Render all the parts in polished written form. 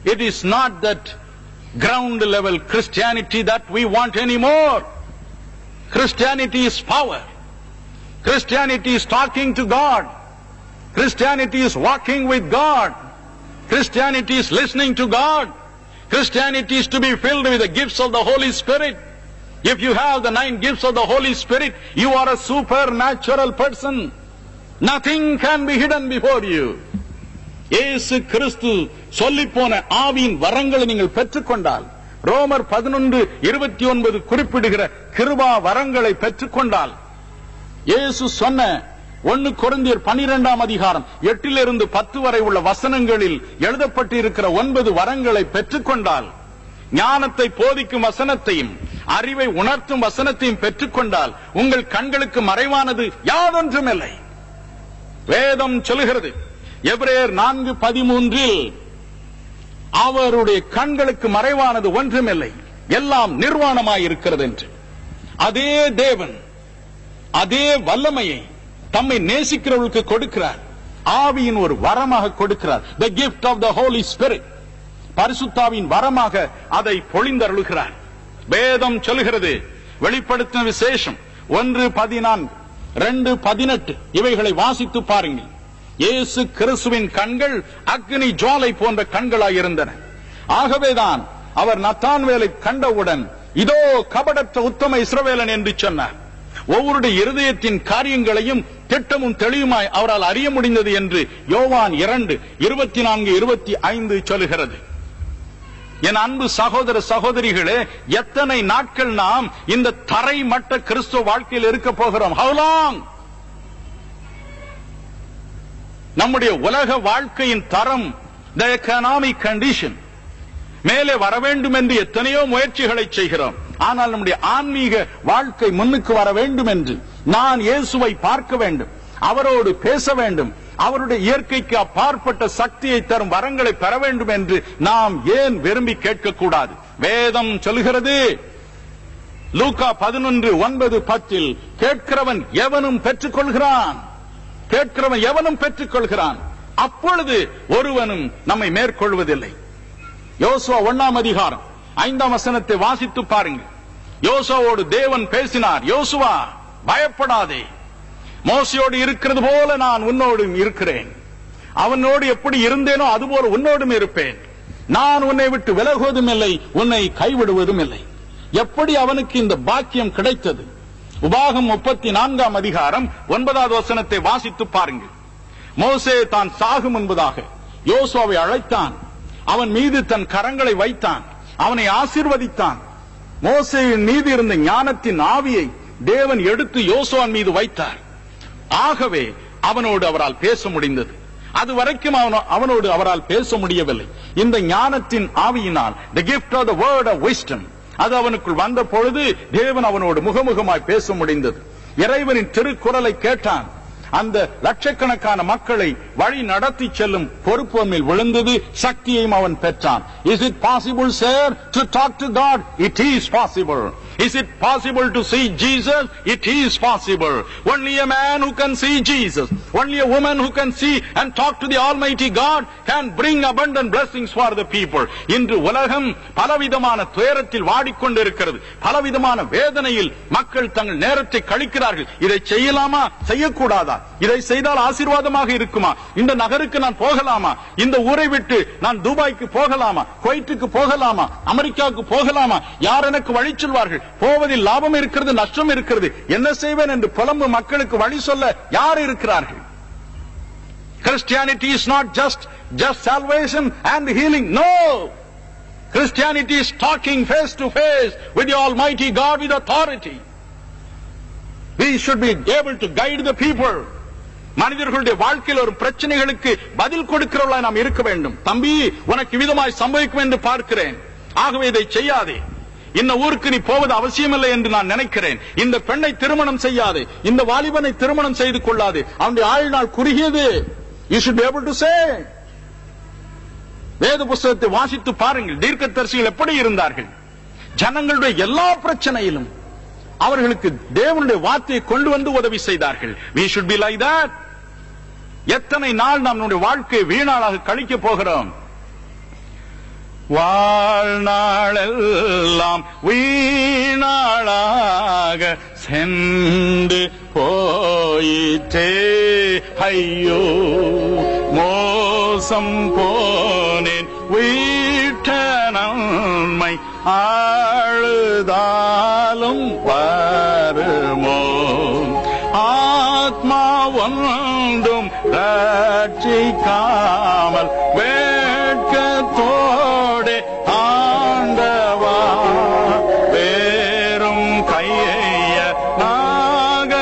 It is not that ground level Christianity that we want anymore. Christianity is power. Christianity is talking to God. Christianity is walking with God. Christianity is listening to God. Christianity is to be filled with the gifts of the Holy Spirit. If you have the 9 gifts of the Holy Spirit, you are a supernatural person. Nothing can be hidden before you. இயேசு கிறிஸ்து சொல்லிப்போன ஆவியின் வரங்களை நீங்கள் பெற்றுக்கொண்டால், ரோமர் 11:29 குறிப்பிடுகிற கிருபா வரங்களை பெற்றுக்கொண்டால், இயேசு சொன்ன 1 கொரிந்தியர் 12ஆம் அதிகாரம் 8 10 வரை உள்ள வசனங்களில் எழுதப்பட்டு இருக்கிற 9 வரங்களை பெற்றுக்கொண்டால், ஞானத்தை போதிக்கும் வசனத்தையும் அறிவை உணர்த்தும் வசனத்தையும் பெற்றுக்கொண்டால், உங்கள் கண்களுக்கு மறைவானது யாதொன்றுமில்லை. வேதம் சொல்லுகிறது எபிரேயர் 4:13 அவருடைய கண்களுக்கு மறைவானது ஒன்றுமில்லை, எல்லாம் நிர்வாணமாயிருக்கிறது என்று. அதே தேவன் அதே வல்லமையை தம்மை நேசிக்கிறவர்களுக்கு கொடுக்கிறார். ஆவியின் ஒரு வரமாக கொடுக்கிறார். The gift of the Holy Spirit. பரிசுத்தாவின் வரமாக அதை பொழிந்தருளுகிறார். வேதம் சொல்கிறது, வெளிப்படுத்தின விசேஷம் 1:14 2:18 இவைகளை வாசித்து பாருங்கள். இயேசு கிறிஸ்துவின் கண்கள் அக்னி ஜுவாலை போன்ற கண்களாயிருந்தன. ஆகவேதான் அவர் நத்தான்வேலை கண்டவுடன், இதோ கபடற்ற உத்தம இஸ்ரவேலன் என்று சொன்னார். ஒவ்வொருடைய இருதயத்தின் காரியங்களையும் திட்டமும் தெளிவுமாய் அவரால் அறிய முடிந்தது என்று யோவான் 2:24-25 சொல்லுகிறது. என் அன்பு சகோதர சகோதரிகளே, எத்தனை நாட்கள் நாம் இந்த தரைமட்ட கிறிஸ்துவ வாழ்க்கையில் இருக்க போகிறோம்? How long? நம்முடைய உலக வாழ்க்கையின் தரம், the economic condition, மேலே வர வேண்டும் என்று எத்தனையோ முயற்சிகளை செய்கிறோம். ஆனால் நம்முடைய ஆன்மீக வாழ்க்கை முன்னுக்கு வர வேண்டும் என்று, நான் இயேசுவை பார்க்க வேண்டும், அவரோடு பேச வேண்டும், அவருடைய இயற்கைக்கு அப்பாற்பட்ட சக்தியை தரும் வரங்களை பெற வேண்டும் என்று நாம் ஏன் விரும்பி கேட்கக்கூடாது? வேதம் சொல்கிறது, லூக்கா 11:9-10 கேட்கிறவன் எவனும் பெற்றுக்கொள்கிறான், கேட்கிறவன் எவனும் பெற்றுக்கொள்கிறான், அப்பொழுது ஒருவனும் நம்மை மேற்கொள்வதில்லை. யோசுவா 1ஆம் அதிகாரம் 5ஆம் வசனத்தை வாசித்து பாருங்கள். யோசுவாவோடு தேவன் பேசினார், யோசுவா பயப்படாதே, மோசையோடு இருக்கிறது போல நான் உன்னோடு இருக்கிறேன், அவனோடு எப்படி இருந்தேனோ அதுபோல உன்னோடும் இருப்பேன், நான் உன்னை விட்டு விலகுவதும் இல்லை, உன்னை கைவிடுவதும் இல்லை. எப்படி அவனுக்கு இந்த பாக்கியம் கிடைத்தது? உபாகம் 34ஆம் அதிகாரம் 9வது வசனத்தை வாசித்து பாருங்கள். மோசே தான் சாகும் என்பதாக யோசுவாவை அழைத்தான், அவன் மீது தன் கரங்களை வைத்தான், அவனை ஆசீர்வதித்தான். மோசேயின் மீது இருந்த ஞானத்தின் ஆவியை தேவன் எடுத்து யோசுவான் மீது வைத்தார். ஆகவே அவனோடு அவரால் பேச முடிந்தது. அதுவரைக்கும் அவனோடு அவரால் பேச முடியவில்லை. இந்த ஞானத்தின் ஆவியினால், the gift of the word of wisdom, அது அவனுக்குள் வந்த பொழுது தேவன் அவனோடு முகமுகமாய் பேச முடிந்தது. இறைவனின் திருக்குறளை கேட்டான். அந்த லட்சக்கணக்கான மக்களை வழி நடத்தி செல்லும் பொறுப்பு மேல் விழுந்தது. சக்தியையும் அவன் பெற்றான். Is it possible, sir, to talk to God? It is possible. Is it possible to see Jesus? It is possible. Only a man who can see Jesus, only a woman who can see and talk to the Almighty God can bring abundant blessings for the people. இன்று உலகம் பலவிதமான துயரத்தில் வாடிக்கொண்டிருக்கிறது. பலவிதமான வேதனையில் மக்கள் தங்கள் நேரத்தை கழிக்கிறார்கள். இதை செய்யலாமா, செய்யக்கூடாதா? இதை செய்தால் ஆசீர்வாதமாக இருக்குமா? இந்த நகருக்கு நான் போகலாமா? இந்த ஊரை விட்டு நான் துபாய்க்கு போகலாமா? குவைத்துக்கு போகலாமா? அமெரிக்காவுக்கு போகலாமா? யார் எனக்கு வழி சொல்வார்கள்? போவதில் லாபம் இருக்கிறது, நஷ்டம் இருக்கிறது, என்ன செய்வேன் என்று புலம்பும் மக்களுக்கு வழி சொல்ல யார் இருக்கிறார்கள்? Christianity is not just salvation and healing. No. Christianity is talking face to face with the Almighty God with authority. We should be able to guide the people. மனிதர்களுடைய வாழ்க்கையில் ஒரு பிரச்சனைகளுக்கு பதில் கொடுக்கிறவர்களாய் நாம் இருக்க வேண்டும். தம்பி, உனக்கு விதமாய் சம்பவிக்கும் என்று பார்க்கிறேன், ஆகவே இதை செய்யாதே. இந்த ஊருக்கு நீ போவது அவசியமில்லை என்று நான் நினைக்கிறேன். இந்த பெண்ணை திருமணம் செய்யாது, இந்த வாலிபனை திருமணம் செய்து கொள்ளாது, அவனுடைய ஆயுள் குறுகியது. You should be able to say. வேத புஸ்தகத்தை வாசித்து பாருங்கள். தீர்க்கதரிசிகள் எப்படி இருந்தார்கள்? ஜனங்களுடைய எல்லா பிரச்சனையிலும் அவர்களுக்கு தேவனுடைய வார்த்தையை கொண்டு வந்து உதவி செய்தார்கள். We should be like that. எத்தனை நாள் நாம் நம்முடைய வாழ்க்கையை வீணாளாக கழிக்க போகிறோம்? வாழ்நாளெல்லாம் வீணாளாக சென்று போயிற்றே. ஐயோ மோசம் போனேன் வீட்ட நன்மை ஆழுதாலும் வருமோ. ஆத்மா ஒன்றும் ரட்சிக்காமல் வேட்கத்தோடு ஆண்டவா வேறும் கைய நாக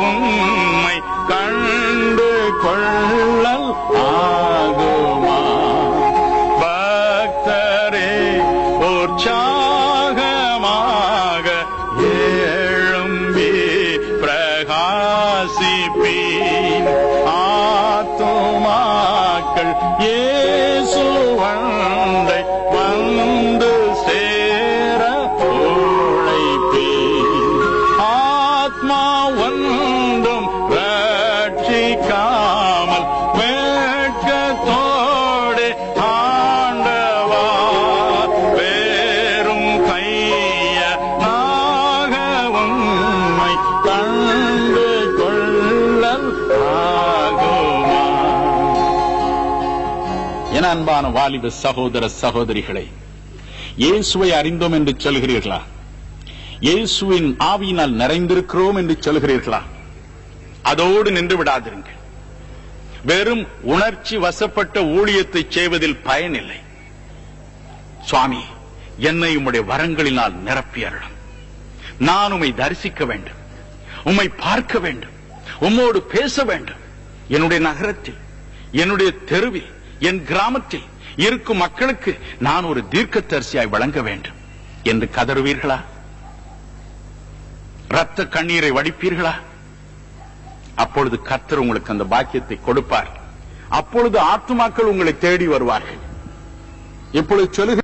உம்மை கண்டு கொள்ளல் ஆகுமா. பக்தரே உற்சாகமாக எழும்பி பிரகாசிப்பீன். ஆத்துமாக்கள் இயேசுவண்டை வந்து சேர உழைப்பீன். ஆத்மா ஒன்றும் ரட்சிக்காமல் வேட்கத்தோடு ஆண்டவா வேறும் கைய நாக உம்மை கண்டு கொள்ளல் ஆகுமா. என அன்பான வாலிப சகோதர சகோதரிகளே, இயேசுவை அறிந்தோம் என்று சொல்கிறீர்களா? இயேசுவின் ஆவியினால் நிறைந்திருக்கிறோம் என்று சொல்கிறீர்களா? அதோடு நின்று விடாதிருங்கள். வெறும் உணர்ச்சி வசப்பட்ட ஊழியத்தை செய்வதில் பயனில்லை. சுவாமி, என்னை உம்முடைய வரங்களினால் நிரப்பி அருளும். நான் உம்மை தரிசிக்க வேண்டும், உம்மை பார்க்க வேண்டும், உம்மோடு பேச வேண்டும். என்னுடைய நகரத்தில், என்னுடைய தெருவில், என் கிராமத்தில் இருக்கும் மக்களுக்கு நான் ஒரு தீர்க்கதரிசியாய் வழங்க வேண்டும் என்று கதறுவீர்களா? இரத்த கண்ணீரை வடிப்பீர்களா? அப்பொழுது கர்த்தர் உங்களுக்கு அந்த பாக்கியத்தை கொடுப்பார். அப்பொழுது ஆத்துமாக்கள் உங்களை தேடி வருவார்கள். இப்பொழுது சொல்லுங்க.